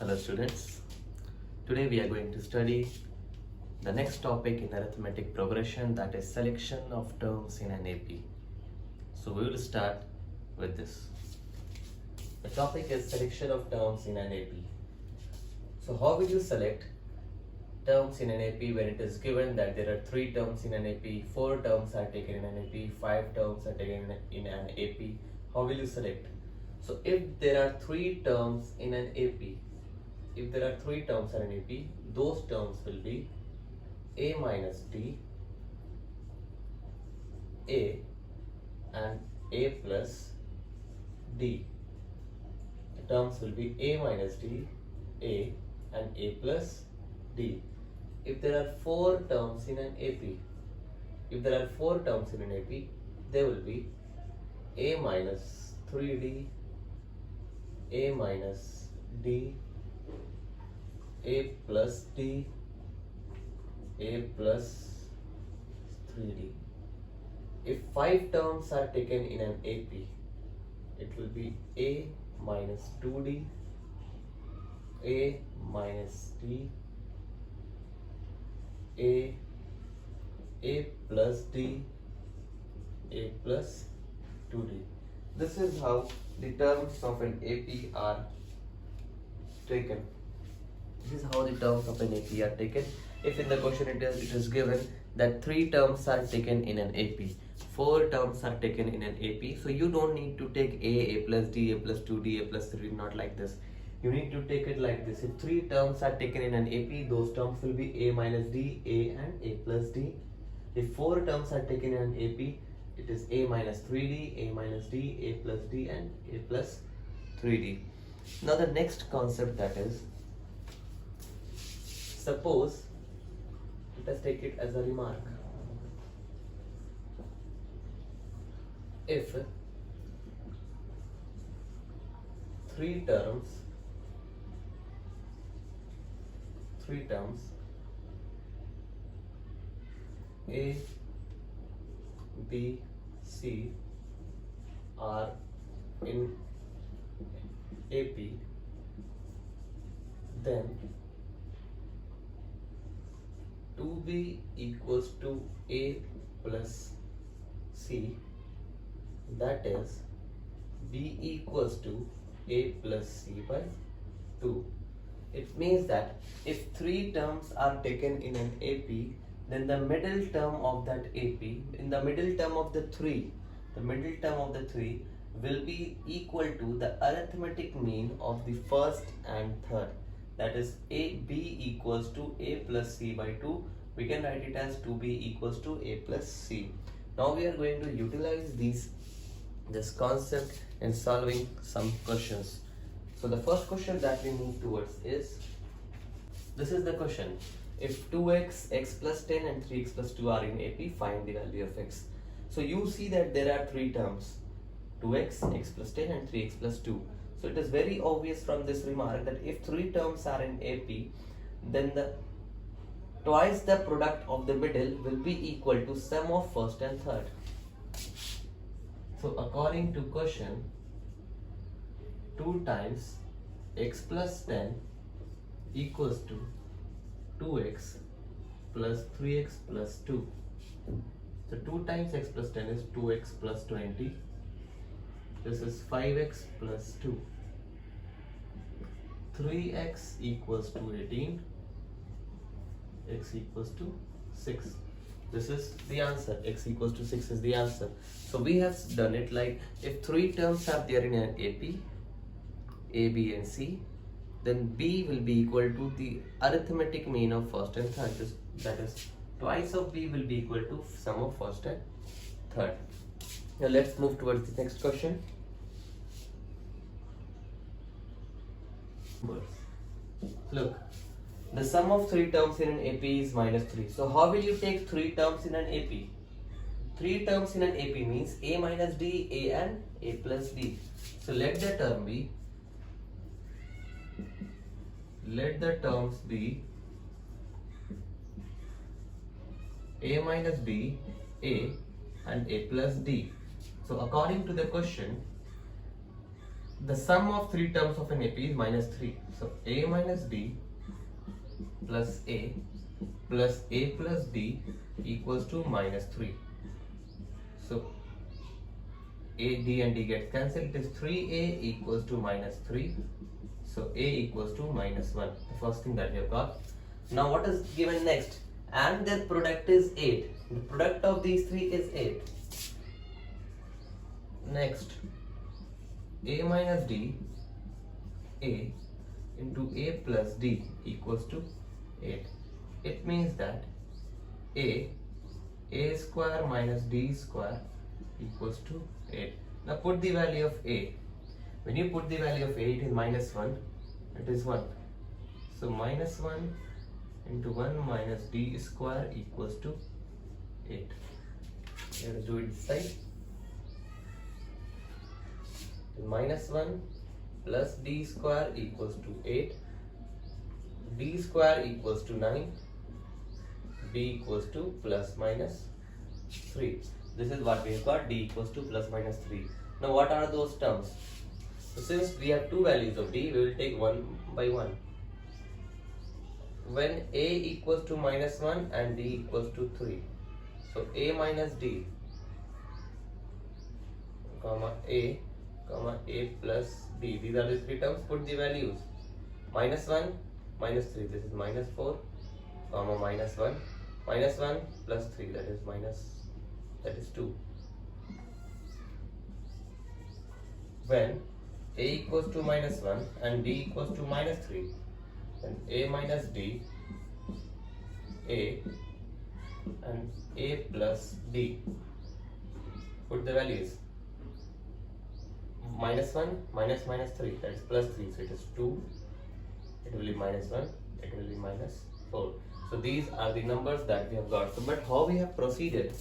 Hello students, today we are going to study the next topic in arithmetic progression, that is selection of terms in an AP. So we will start with this. The topic is selection of terms in an AP. So how will you select terms in an AP when it is given that there are 3 terms in an AP, 4 terms are taken in an AP, 5 terms are taken in an AP? How will you select? So if there are 3 terms in an AP, those terms will be A minus D, A and A plus D. The terms will be A minus D, A and A plus D. If there are 4 terms in an AP, there will be A minus 3D, A minus D, A plus D, A plus 3D. If 5 terms are taken in an AP, it will be A minus 2D, A minus D, A plus D, A plus 2D. This is how the terms of an AP are taken. If in the question it is given that 3 terms are taken in an AP, 4 terms are taken in an AP, so you don't need to take A plus D, A plus 2D, A plus 3, not like this. You need to take it like this. If 3 terms are taken in an AP, those terms will be A minus D, A and A plus D. If 4 terms are taken in an AP, it is A minus 3D, A minus D, A plus D and A plus 3D. Now the next concept, that is, suppose, let us take it as a remark. If 3 terms A, B, C are in AP, then 2B equals to A plus C, that is B equals to A plus C by 2. It means that if 3 terms are taken in an AP, then the middle term of that AP, in the middle term of the 3 will be equal to the arithmetic mean of the first and third. That is B equals to A plus C by 2. We can write it as 2B equals to A plus C. Now we are going to utilize this concept in solving some questions. So the first question that we move towards is, this is the question. If 2x, x plus 10 and 3x plus 2 are in AP, find the value of x. So you see that there are 3 terms, 2x, x plus 10 and 3x plus 2. So it is very obvious from this remark that if 3 terms are in AP, then twice the product of the middle will be equal to sum of first and third. So according to question, 2 times x plus 10 equals to 2x plus 3x plus 2. So 2 times x plus 10 is 2x plus 20. This is 5x plus 2. 3x equals to 18. X equals to 6. This is the answer. X equals to 6 is the answer. So we have done it like, if 3 terms are there in an AP, A, B and C, then B will be equal to the arithmetic mean of first and third. That is, twice of B will be equal to sum of first and third. Now let's move towards the next question. Look, the sum of 3 terms in an AP is minus 3. So how will you take 3 terms in an AP? 3 terms in an AP means A minus D, A and A plus D. So let the terms be A minus B, A and A plus D. So according to the question, the sum of three terms of an AP is minus 3. So A minus D plus A plus A plus D equals to minus 3. So A, D and D gets cancelled. It is 3A equals to minus 3. So A equals to minus 1. The first thing that we have got. Now what is given next? And their product is 8. The product of these three is 8. Next, A minus D, A into A plus D equals to 8. It means that A square minus D square equals to 8. Now put the value of A. When you put the value of A, it is minus 1. It is 1. So minus 1 into 1 minus D square equals to 8. Let us do it this side. Minus 1 plus D square equals to 8. D square equals to 9. D equals to plus minus 3. This is what we have got. D equals to plus minus 3. Now what are those terms? So since we have two values of D, we will take one by one. When A equals to minus 1 and D equals to 3. So A minus D, comma A plus D. These are the three terms. Put the values. Minus 1, minus 3. This is minus 4, comma minus 1. Minus 1 plus 3. That is 2. When A equals to minus 1 and D equals to minus 3, then A minus D, A and A plus D. Put the values. Minus 1 minus 3, that is plus 3, so it is 2, it will be minus 1, it will be minus 4. So these are the numbers that we have got. So, but how we have proceeded?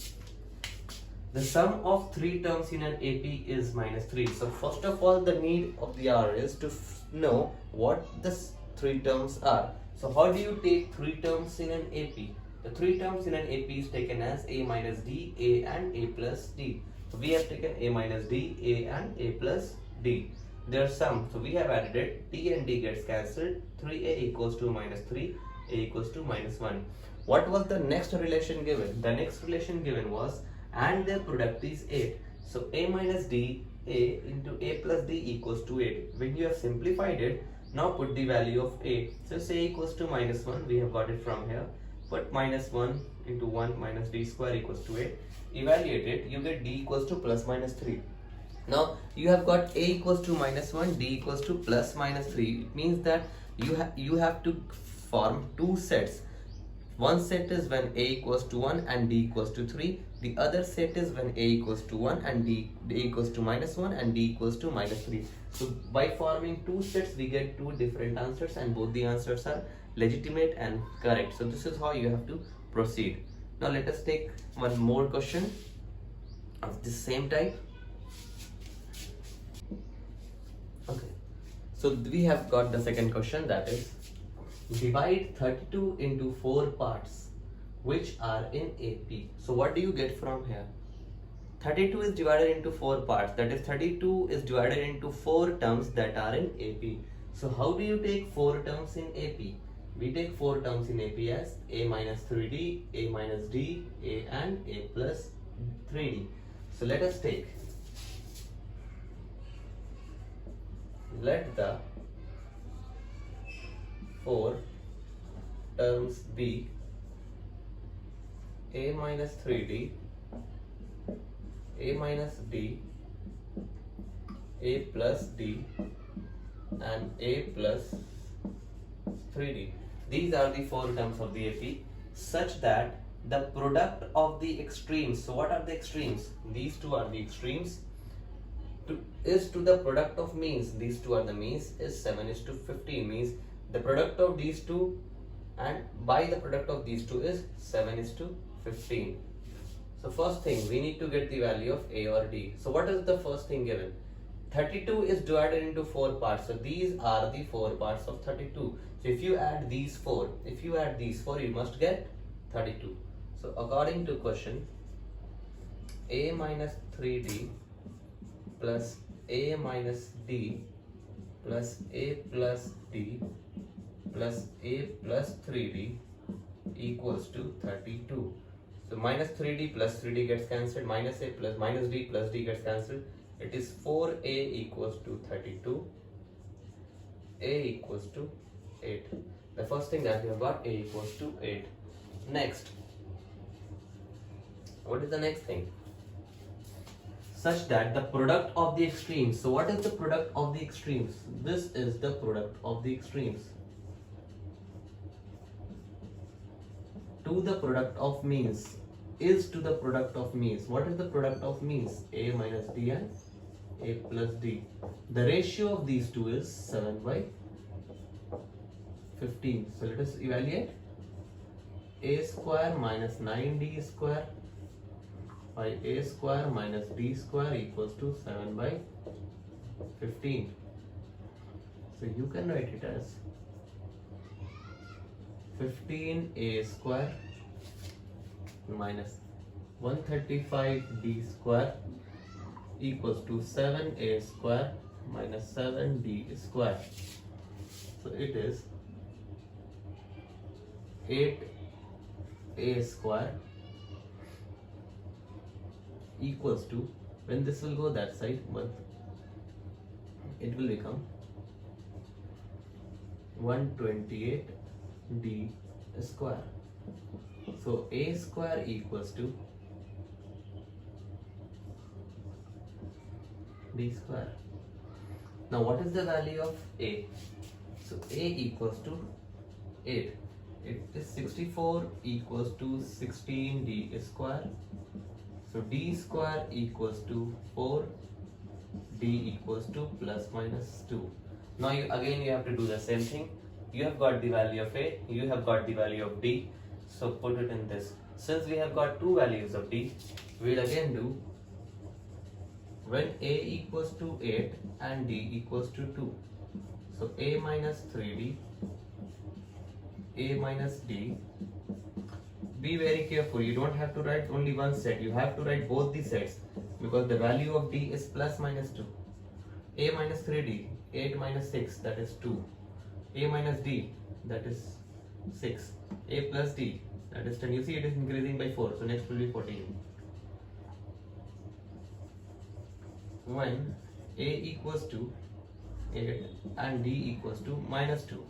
The sum of three terms in an AP is minus 3. So first of all, the need of the hour is to know what the three terms are. So how do you take three terms in an AP? The three terms in an AP is taken as A minus D, A and A plus D. So we have taken A minus D, A and A plus D. Their sum, so we have added it. T and D gets cancelled. 3A equals to minus 3, A equals to minus 1. What was the next relation given? The next relation given was and their product is 8. So A minus D, A into A plus D equals to 8. When you have simplified it, now put the value of A. So say equals to minus 1, we have got it from here. Put minus 1 into 1 minus D square equals to 8. Evaluate it, you get D equals to plus minus 3. Now you have got A equals to minus 1, D equals to plus minus 3. It means that you have to form two sets. One set is when A equals to 1 and D equals to 3. The other set is when A equals to 1 and D equals to minus 1 and D equals to minus 3. So by forming two sets, we get two different answers and both the answers are legitimate and correct. So this is how you have to proceed. Now let us take one more question of the same type. Okay, so we have got the second question, that is divide 32 into 4 parts which are in AP. So what do you get from here? 32 is divided into 4 parts, that is 32 is divided into 4 terms that are in AP. So how do you take 4 terms in AP? We take 4 terms in AP as A minus 3D, A minus D, A and A plus 3D. So let us take, let the 4 terms be A minus 3D, A minus D, A plus D and A plus 3D. These are the 4 terms of the AP such that the product of the extremes, so what are the extremes? These two are the extremes, is to the product of means. These two are the means, is 7:15, means the product of these two and by the product of these two is 7:15. So first thing, we need to get the value of A or D. So what is the first thing given? 32 is divided into 4 parts. So these are the 4 parts of 32. So if you add these 4, you must get 32. So according to question, A minus 3D plus a minus d plus a plus d plus a plus 3d equals to 32. So minus 3d plus 3d gets cancelled, minus a plus minus d plus d gets cancelled. It is 4a equals to 32, a equals to 8. The first thing that we have got, a equals to 8. Next, what is the next thing? Such that the product of the extremes. So what is the product of the extremes? This is the product of the extremes. To the product of means is to the product of means. What is the product of means? A minus d and a plus d. The ratio of these two is 7/15. So let us evaluate. A square minus 9d square by a square minus d square equals to 7/15. So you can write it as 15a square minus 135d square equals to 7a square minus 7d square. So it is 8a square equals to, when this will go that side, it will become 128d square. So a square equals to d square. Now what is the value of a? So a equals to 8. It is 64 equals to 16d square. So d square equals to 4, d equals to plus minus 2. Now you have to do the same thing. You have got the value of a, you have got the value of d. So put it in this. Since we have got two values of d, we will again do when a equals to 8 and d equals to 2. So a minus 3d, a minus d. Be very careful, you don't have to write only one set, you have to write both the sets, because the value of d is plus minus 2. A minus 3d, 8 minus 6, that is 2. A minus d, that is 6. A plus d, that is 10. You see it is increasing by 4, so next will be 14. When a equals to 8 and d equals to minus 2.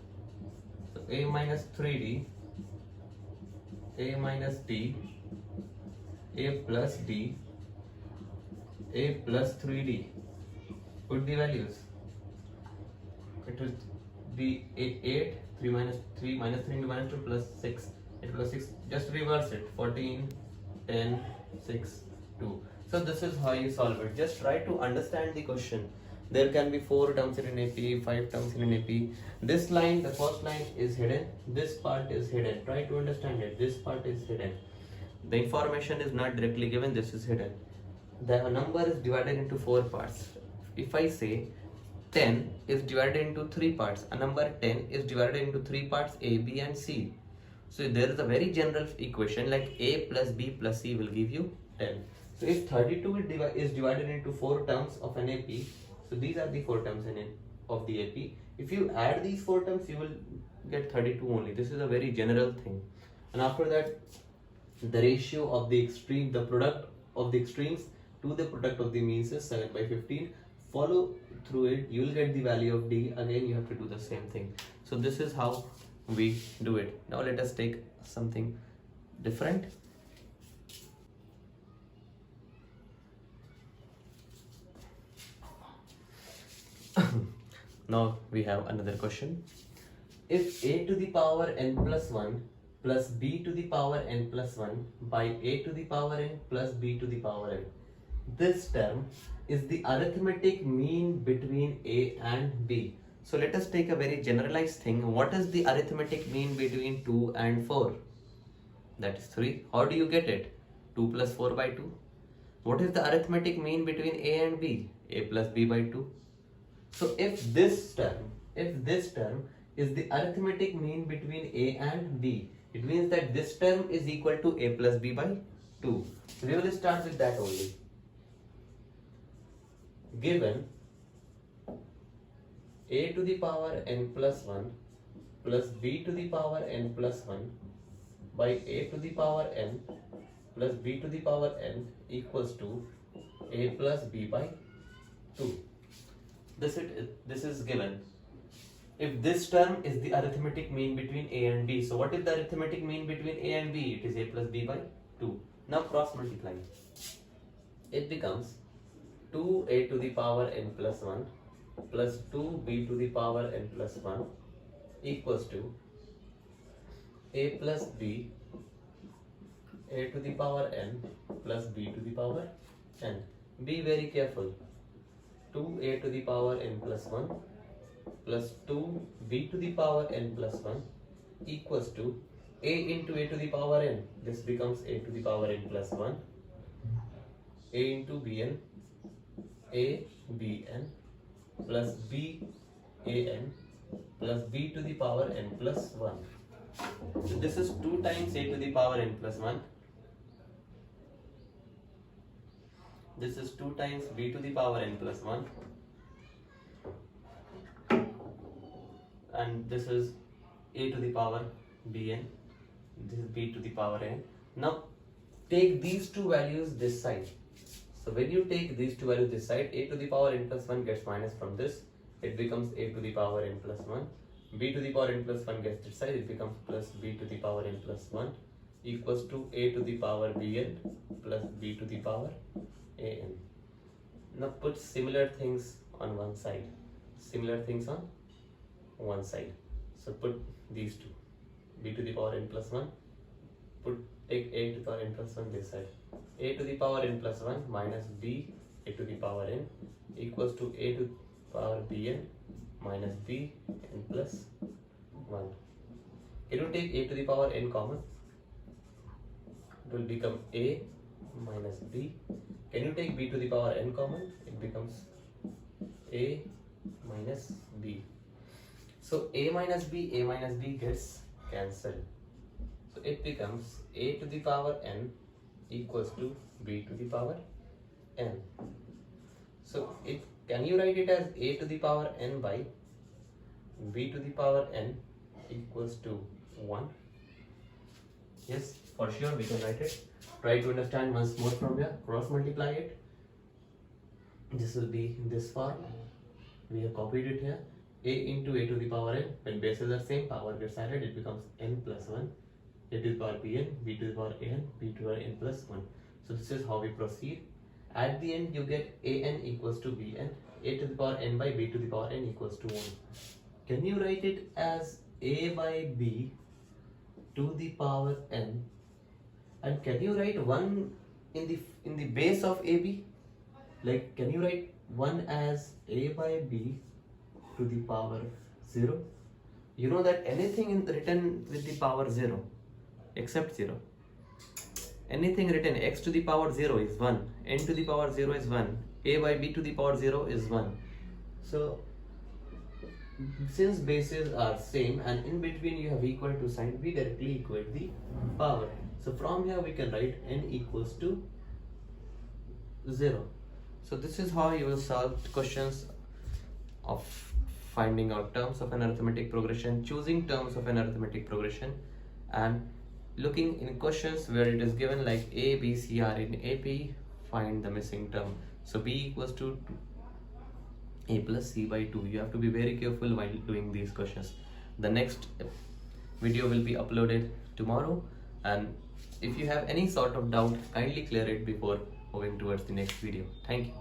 So a minus 3d, a minus d, a plus d, a plus 3d. Put the values. It will be 8, 3 minus 3 minus 3 into minus 2 plus 6. 8 plus 6. Just reverse it. 14, 10, 6, 2. So this is how you solve it. Just try to understand the question. There can be 4 terms in an AP, 5 terms in an AP. This line, the first line is hidden. This part is hidden. Try to understand it. This part is hidden. The information is not directly given. This is hidden. The number is divided into 4 parts. If I say 10 is divided into 3 parts, a number 10 is divided into 3 parts, A, B and C. So there is a very general equation like A plus B plus C will give you 10. So if 32 is divided into 4 terms of an AP, so these are the 4 terms of the AP. If you add these 4 terms, you will get 32 only. This is a very general thing. And after that, the ratio of the extreme, the product of the extremes to the product of the means is 7/15. Follow through it, you will get the value of d. Again, you have to do the same thing. So this is how we do it. Now let us take something different. Now we have another question. If a to the power n plus 1 plus b to the power n plus 1 by a to the power n plus b to the power n, this term is the arithmetic mean between a and b. So let us take a very generalized thing. What is the arithmetic mean between 2 and 4? That is 3. How do you get it? 2 plus 4 by 2. What is the arithmetic mean between a and b? A plus b by 2. So if this term is the arithmetic mean between a and b, it means that this term is equal to a plus b by 2. So we will start with that only. Given a to the power n plus 1 plus b to the power n plus 1 by a to the power n plus b to the power n equals to a plus b by 2. This is given. If this term is the arithmetic mean between a and b, so what is the arithmetic mean between a and b? It is a plus b by 2. Now cross multiply. It becomes 2a to the power n plus 1 plus 2b to the power n plus 1 equals to a plus b, a to the power n plus b to the power n. Be very careful. 2a to the power n plus 1 plus 2b to the power n plus 1 equals to a into a to the power n. This becomes a to the power n plus 1, a into bn, a bn plus b an plus b to the power n plus 1. So this is 2 times a to the power n plus 1. This is 2 times b to the power n plus 1. And this is a to the power bn. This is b to the power n. Now take these two values this side. So when you take these two values this side, a to the power n plus 1 gets minus from this. It becomes a to the power n plus 1. B to the power n plus 1 gets this side. It becomes plus b to the power n plus 1 equals to a to the power bn plus b to the power an. Now put similar things on one side. Similar things on one side. So put these two. B to the power n plus 1. Take a to the power n plus 1 this side. A to the power n plus 1 minus b a to the power n equals to a to the power bn minus b n plus 1. Can you take a to the power n common? It will become a minus b. Can you take b to the power n common? It becomes a minus b. So a minus b gets cancelled. So it becomes a to the power n equals to b to the power n. So can you write it as a to the power n by b to the power n equals to 1? Yes, for sure we can write it. Try to understand once more from here. Cross multiply it. This will be this form. We have copied it here. A into a to the power n. When bases are same, power gets added. It becomes n plus 1. A to the power bn, b to the power an, b to the power n plus 1. So this is how we proceed. At the end you get an equals to bn, a to the power n by b to the power n equals to 1. Can you write it as a by b to the power n? And can you write 1 in the base of ab? Like, can you write 1 as a by b to the power 0? You know that anything written with the power 0 except 0. Anything written x to the power 0 is 1, n to the power 0 is 1, a by b to the power 0 is 1. So since bases are same and in between you have equal to sign, we directly equate the power. So from here we can write n equals to 0. So this is how you will solve questions of finding out terms of an arithmetic progression, choosing terms of an arithmetic progression, and looking in questions where it is given like a, b, c are in AP, find the missing term. So b equals to a plus c by 2. You have to be very careful while doing these questions. The next video will be uploaded tomorrow, and if you have any sort of doubt, kindly clear it before moving towards the next video. Thank you.